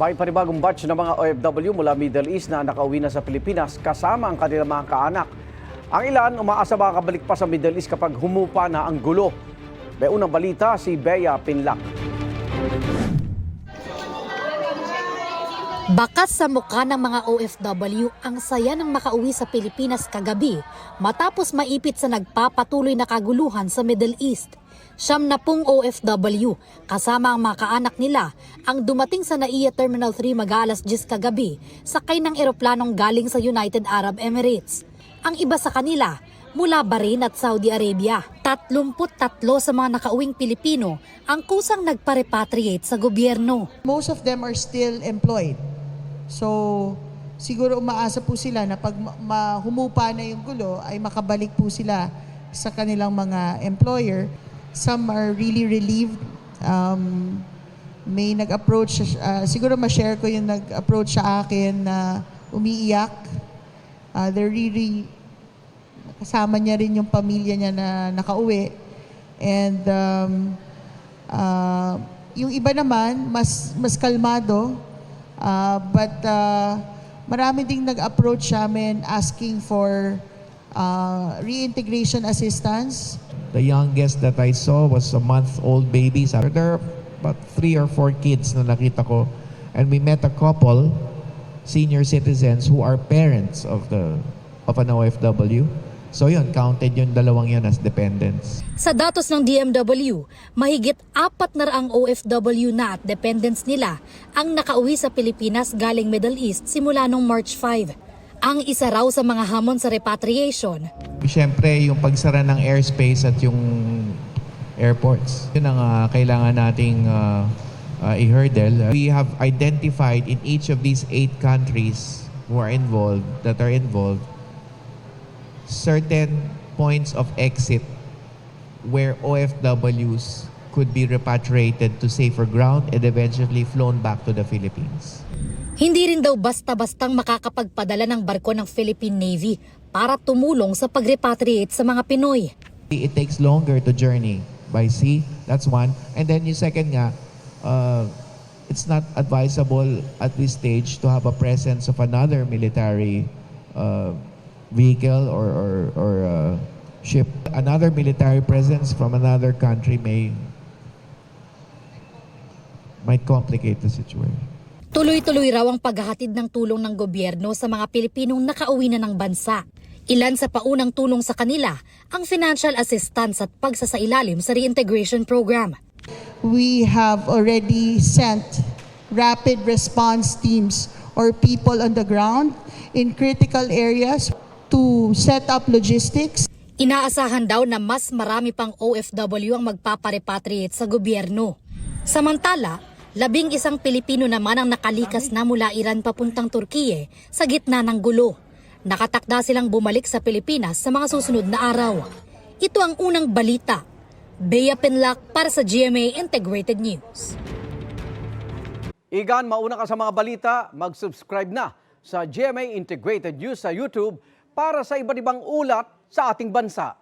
May panibagong batch ng mga OFW mula Middle East na nakauwi na sa Pilipinas kasama ang kanilang mga kaanak. Ang ilan umaasa makakabalik pa sa Middle East kapag humupa na ang gulo. May unang balita si Bea Pinlac. Bakas sa mukha ng mga OFW ang saya ng makauwi sa Pilipinas kagabi matapos maipit sa nagpapatuloy na kaguluhan sa Middle East. 70 OFW kasama ang mga kaanak nila ang dumating sa NAIA Terminal 3 mag-aalas 10 kagabi sakay ng eroplanong galing sa United Arab Emirates. Ang iba sa kanila mula Bahrain at Saudi Arabia. 33 sa mga nakauwing Pilipino ang kusang nagpa-repatriate sa gobyerno. Most of them are still employed. So, siguro umaasa po sila na pag humupa na yung gulo ay makabalik po sila sa kanilang mga employer. Some are really relieved. May nag-approach, siguro ma-share ko yung nag-approach sa akin na umiiyak. They're really, kasama niya rin yung pamilya niya na nakauwi. And yung iba naman, mas kalmado. But marami ding nag-approach sa amin asking for reintegration assistance. The youngest that I saw was a month-old baby. There are about 3 or 4 kids na nakita ko. And we met a couple, senior citizens, who are parents of an OFW. So yun, counted yung dalawang yun as dependents. Sa datos ng DMW, mahigit 400 OFW na at dependents nila ang nakauwi sa Pilipinas galing Middle East simula noong March 5. Ang isa raw sa mga hamon sa repatriation. Siyempre, yung pagsara ng airspace at yung airports. Yun ang kailangan nating i-hurdle. We have identified in each of these 8 countries that are involved, certain points of exit where OFWs could be repatriated to safer ground and eventually flown back to the Philippines. Hindi rin daw basta-bastang makakapagpadala ng barko ng Philippine Navy para tumulong sa pag-repatriate sa mga Pinoy. It takes longer to journey by sea, that's one. And then yung second nga, it's not advisable at this stage to have a presence of another military vehicle or ship. Another military presence from another country might complicate the situation. Tuloy-tuloy raw ang paghahatid ng tulong ng gobyerno sa mga Pilipinong nakauwi na ng bansa. Ilan sa paunang tulong sa kanila ang financial assistance at pagsasailalim sa reintegration program. We have already sent rapid response teams or people on the ground in critical areas to set up logistics. Inaasahan daw na mas marami pang OFW ang magpaparepatriate sa gobyerno. Samantala, 11 Pilipino naman ang nakalikas na mula Iran papuntang Turkiye sa gitna ng gulo. Nakatakda silang bumalik sa Pilipinas sa mga susunod na araw. Ito ang unang balita. Bea Pinlac para sa GMA Integrated News. Igan, mauna ka sa mga balita, mag-subscribe na sa GMA Integrated News sa YouTube para sa iba't ibang ulat sa ating bansa.